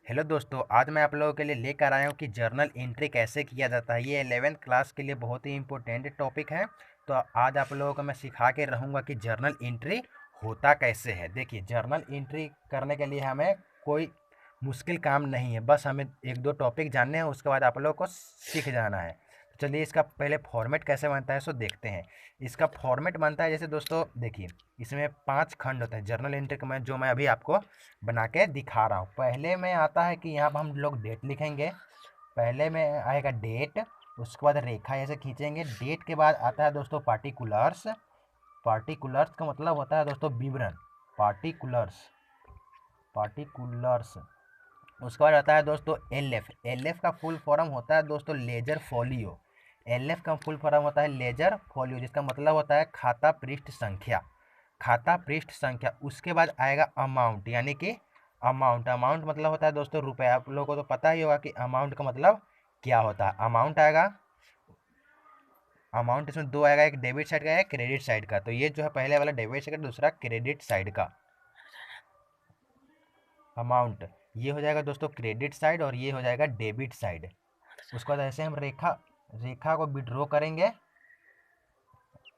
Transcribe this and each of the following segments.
Hello दोस्तों, आज मैं आप लोगों के लिए लेकर आया हूँ कि जर्नल एंट्री कैसे किया जाता है। ये 11th क्लास के लिए बहुत ही इम्पोर्टेंट टॉपिक है। तो आज आप लोगों को मैं सिखा के रहूँगा कि जर्नल एंट्री होता कैसे है। देखिए, जर्नल एंट्री करने के लिए हमें कोई मुश्किल काम नहीं है, बस हमें एक दो टॉपिक जानने हैं, उसके बाद आप लोगों को सीख जाना है। तो चलिए, इसका पहले फॉर्मेट कैसे बनता है सो देखते हैं। इसका फॉर्मेट बनता है जैसे दोस्तों, देखिए इसमें 5 खंड होते हैं जर्नल एंट्री के में, जो मैं अभी आपको बना के दिखा रहा हूँ। पहले में आता है कि यहाँ पर हम लोग डेट लिखेंगे। पहले में आएगा डेट, उसके बाद रेखा ऐसे खींचेंगे। डेट के बाद आता है दोस्तों पार्टिकुलर्स। पार्टिकुलर्स का मतलब होता है दोस्तों विवरण। Particulars, particulars. उसके बाद आता है दोस्तों एल एफ। एल एफ का फुल फॉर्म होता है दोस्तों लेजर फोलियो। एल एफ का फुल फॉर्म होता है लेजर फोलियो, जिसका मतलब होता है खाता पृष्ठ संख्या। खाता पृष्ठ संख्या। उसके बाद आएगा अमाउंट, यानी कि अमाउंट। अमाउंट मतलब होता है दोस्तों रुपए। आप लोगों को तो पता ही होगा कि अमाउंट का मतलब क्या होता है। अमाउंट आएगा। अमाउंट इसमें दो आएगा, एक डेबिट साइड का, एक क्रेडिट साइड का। तो ये जो है पहले वाला डेबिट साइड का, दूसरा क्रेडिट साइड का। अमाउंट ये हो जाएगा दोस्तों क्रेडिट साइड, और ये हो जाएगा डेबिट साइड। उसके बाद ऐसे हम रेखा रेखा को विड्रॉ करेंगे।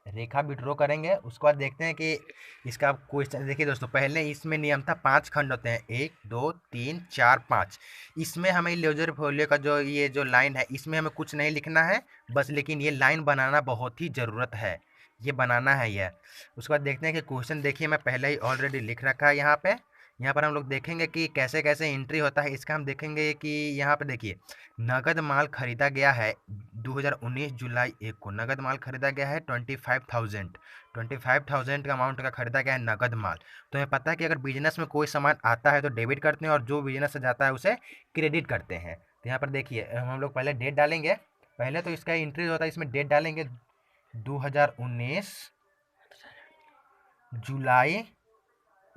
रेखा विड्रॉ करेंगे। उसके बाद देखते हैं कि इसका क्वेश्चन। देखिए दोस्तों, पहले इसमें नियम था 5 खंड होते हैं, 1 2 3 4 5। इसमें हमें लेजर फोलियो का जो ये जो लाइन है, इसमें हमें कुछ नहीं लिखना है बस, लेकिन ये लाइन बनाना बहुत ही ज़रूरत है। ये बनाना है यह। उसके बाद देखते हैं कि क्वेश्चन। देखिए, मैं पहले ही ऑलरेडी लिख रखा है यहाँ पे। यहाँ पर हम लोग देखेंगे कि कैसे कैसे एंट्री होता है इसका। हम देखेंगे कि यहाँ पे देखिए, नगद माल खरीदा गया है 2019 जुलाई 1 को। नगद माल खरीदा गया है 25,000 का अमाउंट का खरीदा गया है नगद माल। तो हमें पता है कि अगर बिजनेस में कोई सामान आता है तो डेबिट करते हैं, और जो बिजनेस से जाता है उसे क्रेडिट करते हैं। तो यहाँ पर देखिए, हम लोग पहले डेट डालेंगे। पहले तो इसका एंट्री होता है, इसमें डेट डालेंगे 2019 जुलाई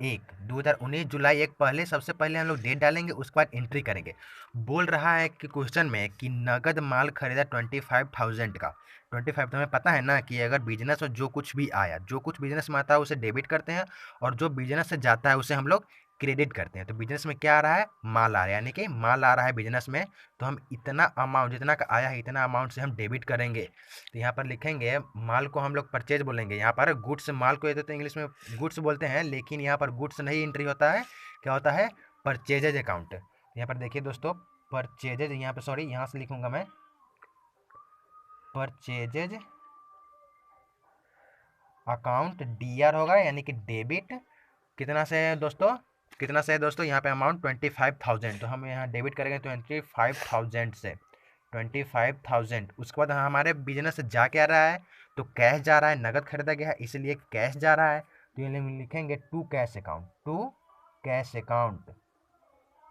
1। 2019 जुलाई 1 पहले, सबसे पहले हम लोग डेट डालेंगे, उसके बाद एंट्री करेंगे। बोल रहा है कि क्वेश्चन में कि नगद माल खरीदा 25,000 का। 25 तो हमें पता है ना कि अगर बिजनेस में जो कुछ भी आया, जो कुछ बिजनेस में आता है उसे डेबिट करते हैं, और जो बिजनेस से जाता है उसे हम लोग क्रेडिट करते हैं। तो बिजनेस में क्या आ रहा है? माल आ रहा है, यानी कि माल आ रहा है बिजनेस में। तो हम इतना अमाउंट, जितना का आया है इतना अमाउंट से हम डेबिट करेंगे। तो यहाँ पर लिखेंगे माल को हम लोग परचेज बोलेंगे। यहाँ पर गुड्स, माल को ये तो इंग्लिश में गुड्स बोलते हैं, लेकिन यहाँ पर गुड्स नहीं एंट्री होता है। क्या होता है? Purchases account. यहाँ पर देखिए दोस्तों, परचेजेज, यहाँ पे सॉरी, यहाँ से लिखूंगा मैं परचेजेज अकाउंट। डी आर होगा, यानी कि डेबिट। कितना से है दोस्तों? कितना से है दोस्तों? यहाँ पे अमाउंट 25,000, तो हम यहाँ डेबिट करेंगे 25,000 से। 25,000। उसके बाद हमारे बिजनेस से जा क्या रहा है? तो कैश जा रहा है, नगद खरीदा गया है इसलिए कैश जा रहा है। तो ये लिखेंगे to cash account. To cash account.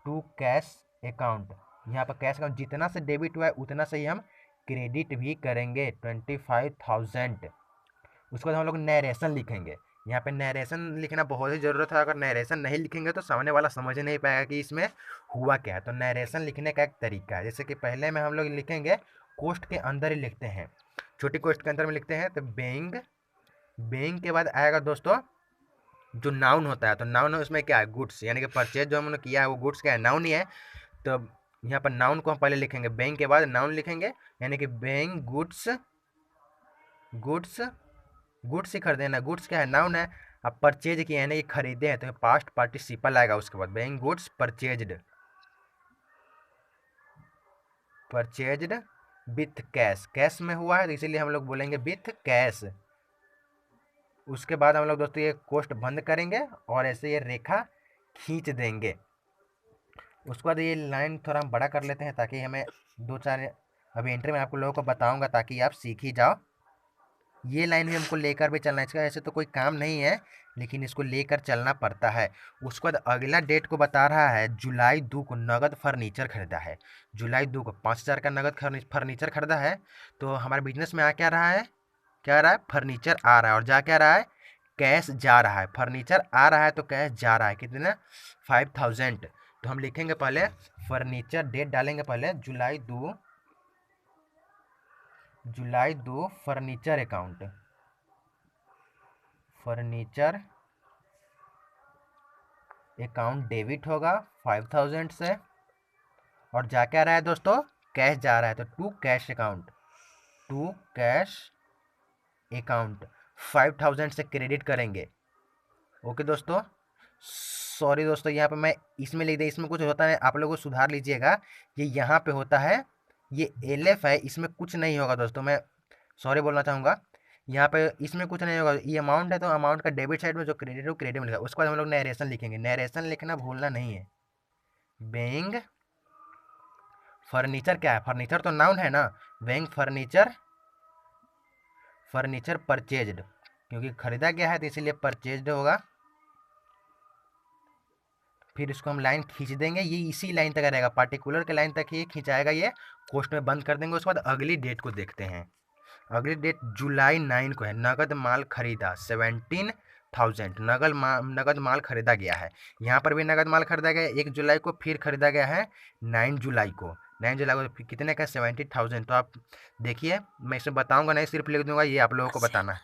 To cash account. यहाँ पर कैश अकाउंट जितना से डेबिट हुआ है उतना से ही हम क्रेडिट भी करेंगे, 25,000। उसके बाद हम लोग नरेशन लिखेंगे। यहाँ पे नरेशन लिखना बहुत ही ज़रूरत है। अगर नरेशन नहीं लिखेंगे तो सामने वाला समझ नहीं पाएगा कि इसमें हुआ क्या है। तो नरेशन लिखने का एक तरीका है, जैसे कि पहले में हम लोग लिखेंगे, कोष्ट के अंदर ही लिखते हैं, छोटी कोष्ट के अंदर में लिखते हैं। तो बेइंग, बेइंग के बाद आएगा दोस्तों जो नाउन होता है। तो नाउन उसमें क्या है? गुड्स, यानी कि परचेज जो हमने किया है वो गुड्स क्या है? नाउन ही है। तो यहाँ पर नाउन को हम पहले लिखेंगे, बेइंग के बाद नाउन लिखेंगे, यानी कि बेइंग गुड्स। गुड्स, गुड्स ही खरीदे ना, गुड्स क्या है? नाउन है। अब परचेज किए हैं ना, ये खरीदे हैं, तो पास्ट पार्टिसिपल आएगा। उसके बाद being goods purchased. Purchased with cash. Cash में हुआ है तो इसीलिए हम लोग बोलेंगे विथ कैश। उसके बाद हम लोग दोस्तों ये कोष्ट बंद करेंगे और ऐसे ये रेखा खींच देंगे। उसके बाद ये लाइन थोड़ा हम बड़ा कर लेते हैं, ताकि हमें दो चार अभी एंट्री में आपको लोगों को बताऊंगा, ताकि आप सीख ही जाओ। ये लाइन भी हमको लेकर भी चलना है। इसका ऐसे तो कोई काम नहीं है, लेकिन इसको लेकर चलना पड़ता है। उसके बाद अगला डेट को बता रहा है, जुलाई 2 को नगद फर्नीचर खरीदा है। जुलाई 2 को 5,000 का नगद फर्नीचर खरीदा है। तो हमारे बिजनेस में आ क्या रहा है? क्या आ रहा है? फर्नीचर आ रहा है। और जा क्या रहा है? कैश जा रहा है। फर्नीचर आ रहा है तो कैश जा रहा है। कितना? 5,000। तो हम लिखेंगे पहले फर्नीचर, डेट डालेंगे पहले जुलाई 2, जुलाई 2 furniture account. Furniture account debit होगा 5,000 से। और जा क्या रहा है दोस्तों, कैश जा रहा है, तो to cash account, to cash account 5000 से क्रेडिट करेंगे। ओके दोस्तों, सॉरी दोस्तों, यहाँ पे मैं इसमें लिख दे, इसमें कुछ होता है, आप लोगों को सुधार लीजिएगा, ये यहाँ पे होता है, ये एलएफ है, इसमें कुछ नहीं होगा दोस्तों, मैं सॉरी बोलना चाहूँगा, यहाँ पे इसमें कुछ नहीं होगा, ये अमाउंट है तो अमाउंट का डेबिट साइड में जो क्रेडिट है वो क्रेडिट में लिखा, उसके बाद हम लोग नरेशन लिखेंगे, नरेशन लिखना भूलना नहीं है। बेइंग फर्नीचर क्या है, फर्नीचर तो नाउन है ना, बेइंग फर्नीचर, फर्नीचर परचेज्ड, क्योंकि खरीदा गया है तो इसीलिए परचेज्ड होगा। फिर इसको हम लाइन खींच देंगे, ये इसी लाइन तक रहेगा, पार्टिकुलर के लाइन तक ही खिंचाएगा, ये कोष्ट में बंद कर देंगे। उसके बाद अगली डेट को देखते हैं, अगली डेट जुलाई 9 को है, नगद माल खरीदा 17,000, नगद माल खरीदा गया है, यहाँ पर भी नगद माल खरीदा गया है 1 जुलाई को, फिर खरीदा गया है 9 जुलाई को, 9 जुलाई को कितने का, 70,000। तो आप देखिए, मैं इसे बताऊंगा नहीं, सिर्फ लिख दूंगा, ये आप लोगों को बताना है।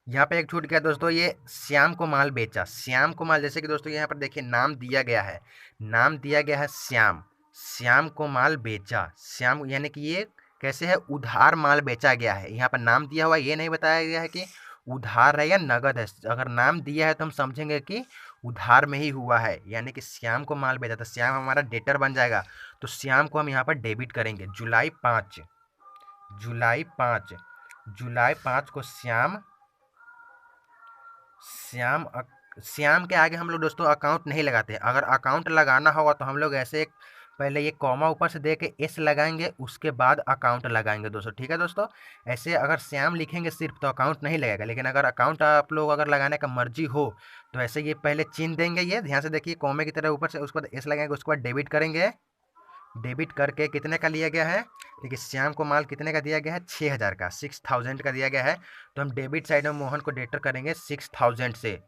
यहाँ पे एक छूट गया दोस्तों, ये श्याम को माल बेचा, श्याम को माल, जैसे कि दोस्तों यहाँ पर देखिए नाम दिया गया है, नाम दिया गया है श्याम, श्याम को माल बेचा, श्याम यानी कि ये कैसे है, उधार माल बेचा गया है, यहाँ पर नाम दिया हुआ, ये नहीं बताया गया है कि उधार है या नगद है, अगर नाम दिया है तो हम समझेंगे कि उधार में ही हुआ है, यानी कि श्याम को माल बेचा, तो श्याम हमारा डेटर बन जाएगा, तो श्याम को हम यहाँ पर डेबिट करेंगे, जुलाई 5, जुलाई 5, जुलाई 5 को श्याम, श्याम श्याम के आगे हम लोग दोस्तों अकाउंट नहीं लगाते, अगर अकाउंट लगाना होगा तो हम लोग ऐसे पहले ये कॉमा ऊपर से दे के एस लगाएंगे, उसके बाद अकाउंट लगाएंगे दोस्तों, ठीक है दोस्तों। ऐसे अगर श्याम लिखेंगे सिर्फ तो अकाउंट नहीं लगेगा, लेकिन अगर अकाउंट आप लोग अगर लगाने का मर्जी हो तो ऐसे ये पहले चिन्ह देंगे, ये ध्यान से देखिए कॉमे की तरह ऊपर से, उसके बाद एस लगाएंगे, उसके बाद डेबिट करेंगे, डेबिट करके कितने का लिया गया है, देखिए श्याम को माल कितने का दिया गया है, 6,000 का, 6,000 का दिया गया है, तो हम डेबिट साइड में मोहन को डेटर करेंगे 6,000 से।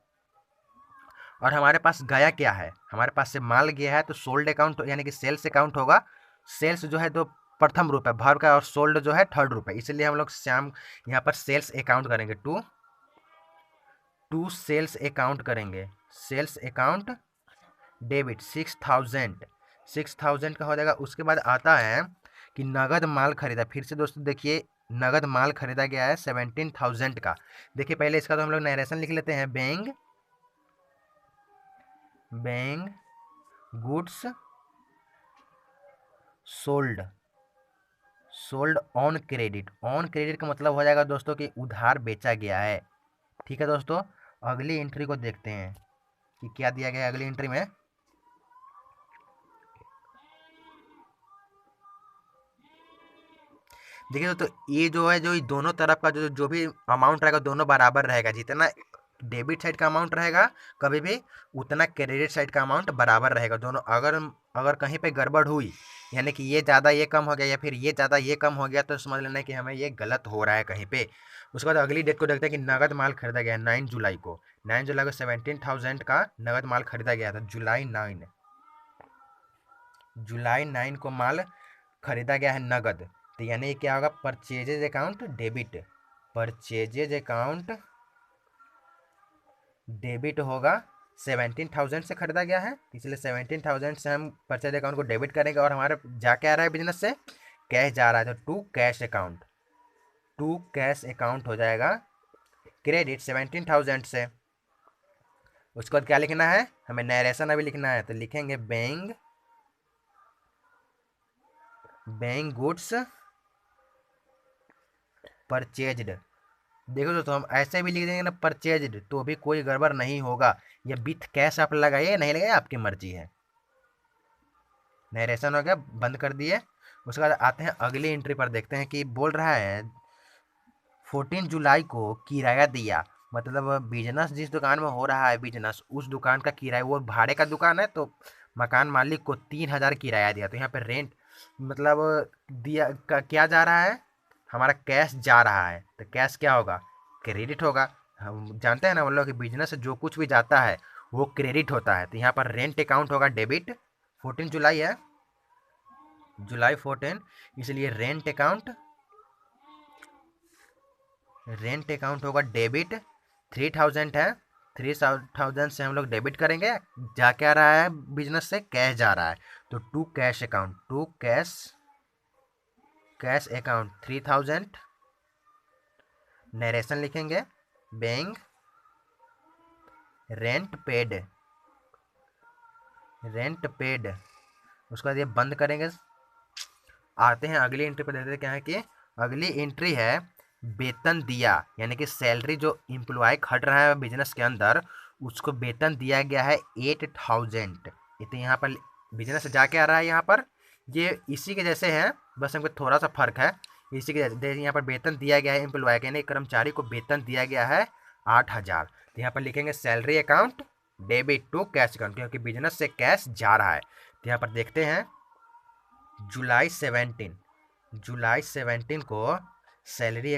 और हमारे पास गया क्या है, हमारे पास से माल गया है तो सोल्ड अकाउंट यानी कि सेल्स अकाउंट होगा, सेल्स जो है तो प्रथम रूप है भर का, और सोल्ड जो है थर्ड रूप है, इसलिए हम लोग श्याम यहाँ पर सेल्स अकाउंट करेंगे, टू टू सेल्स अकाउंट करेंगे, सेल्स अकाउंट डेबिट 6,000, 6,000 का हो जाएगा। उसके बाद आता है कि नगद माल खरीदा, फिर से दोस्तों देखिए नगद माल खरीदा गया है 17,000 का, देखिए पहले इसका तो हम लोग नरेशन लिख लेते हैं, being goods sold, sold on credit, on credit का मतलब हो जाएगा दोस्तों कि उधार बेचा गया है, ठीक है दोस्तों। अगली एंट्री को देखते हैं कि क्या दिया गया है अगली एंट्री में। देखिए दोस्तों ये जो है, जो दोनों तरफ का जो भी अमाउंट रहेगा दोनों बराबर रहेगा, जितना डेबिट साइड का अमाउंट रहेगा कभी भी उतना क्रेडिट साइड का अमाउंट बराबर रहेगा दोनों। अगर अगर कहीं पे गड़बड़ हुई, यानी कि ये ज़्यादा ये कम हो गया या फिर ये ज़्यादा ये कम हो गया, तो समझ लेना कि हमें ये गलत हो रहा है कहीं पे। उसके बाद अगली डेट को देखते हैं कि नगद माल खरीदा गया 9 जुलाई को, 9 जुलाई को 17,000 का नगद माल खरीदा गया था, जुलाई 9, जुलाई 9 को माल खरीदा गया है नगद, तो यानी क्या होगा, purchases account debit, purchases account debit होगा, 17,000 से खरीदा गया है, इसलिए 17,000 से हम परचेज अकाउंट को डेबिट करेंगे, और हमारे जा क्या रहा है बिजनेस से, कैश जा रहा है, तो to cash account, to cash account हो जाएगा क्रेडिट 17,000 से। उसके बाद क्या लिखना है, हमें नरेशन अभी लिखना है, तो लिखेंगे बेइंग गुड्स परचेज्ड, देखो दोस्तों हम ऐसे भी लिख देंगे ना परचेज्ड, तो भी कोई गड़बड़ नहीं होगा, ये विथ कैश आप लगाइए नहीं लगाइए आपकी मर्जी है। नरेशन हो गया, बंद कर दिए। उसके बाद आते हैं अगली एंट्री पर, देखते हैं कि बोल रहा है 14 जुलाई को किराया दिया, मतलब बिजनेस जिस दुकान में हो रहा है बिजनेस, उस दुकान का किराया, वो भाड़े का दुकान है तो मकान मालिक को 3,000 किराया दिया, तो यहाँ पे रेंट मतलब दिया क्या जा रहा है, हमारा कैश जा रहा है, तो कैश क्या होगा, क्रेडिट होगा। हम जानते हैं ना, मतलब कि बिजनेस से जो कुछ भी जाता है वो क्रेडिट होता है, तो यहाँ पर रेंट अकाउंट होगा डेबिट, 14 जुलाई है, जुलाई 14, इसलिए रेंट अकाउंट होगा डेबिट, 3,000 है, 3000 से हम लोग डेबिट करेंगे, जा क्या रहा है बिजनेस से, कैश जा रहा है, तो to cash account, to cash account 3000, narration लिखेंगे, बैंक रेंट पेड, उसके बाद ये बंद करेंगे। आते हैं अगली एंट्री पर, देखते हैं क्या है कि अगली एंट्री है वेतन दिया, यानी कि सैलरी जो एम्प्लॉय खट रहा है बिजनेस के अंदर, उसको वेतन दिया गया है 8000। ये तो यहाँ पर बिजनेस से जाके आ रहा है, यहाँ पर ये इसी के जैसे है, बस हमको थोड़ा सा फर्क है। इसी के जैसे यहाँ पर वेतन दिया गया है एम्प्लॉय के, यानी कर्मचारी को वेतन दिया गया है 8000। तो यहाँ पर लिखेंगे salary account debit to cash account, क्योंकि बिजनेस से कैश जा रहा है। तो यहाँ पर देखते हैं जुलाई 17 को सैलरी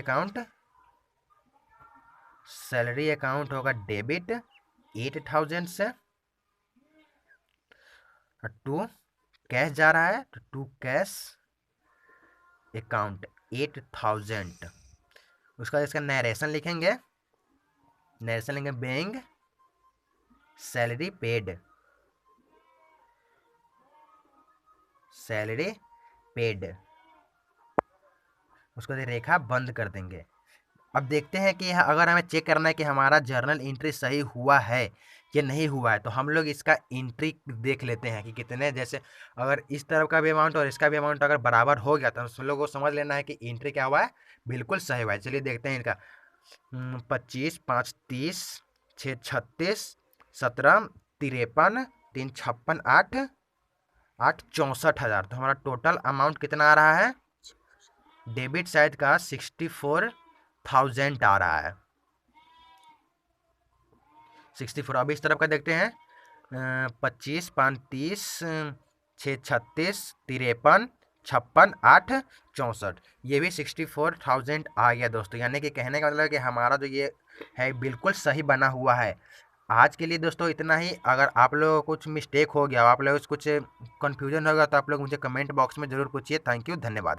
अकाउंट होगा डेबिट 8000 से, टू कैश जा रहा है तो टू कैश अकाउंट 8000। उसका इसका नरेशन लिखेंगे, बैंक सैलरी पेड, उसको रेखा बंद कर देंगे। अब देखते हैं कि अगर हमें चेक करना है कि हमारा जर्नल एंट्री सही हुआ है या नहीं हुआ है, तो हम लोग इसका एंट्री देख लेते हैं कि कितने, जैसे अगर इस तरफ का भी अमाउंट और इसका भी अमाउंट अगर बराबर हो गया तो हम लोग को समझ लेना है कि एंट्री क्या हुआ है, बिल्कुल सही हुआ है। चलिए देखते हैं इनका 25, 5, 30, 6, 36, 17, 53, 3, 56, 8, 64,000। तो हमारा टोटल अमाउंट कितना आ रहा है, डेबिट साइड का 64,000 आ रहा है, 64। अब इस तरफ का देखते हैं 25, 5, 30, 6, 36, 53, 56, 8, 64, ये भी 64,000 आ गया दोस्तों। यानी कि कहने का मतलब कि हमारा जो ये है बिल्कुल सही बना हुआ है। आज के लिए दोस्तों इतना ही। अगर आप लोगों को कुछ मिस्टेक हो गया, आप लोगों को कुछ कन्फ्यूजन होगा, तो आप लोग मुझे कमेंट बॉक्स में ज़रूर पूछिए। थैंक यू, धन्यवाद।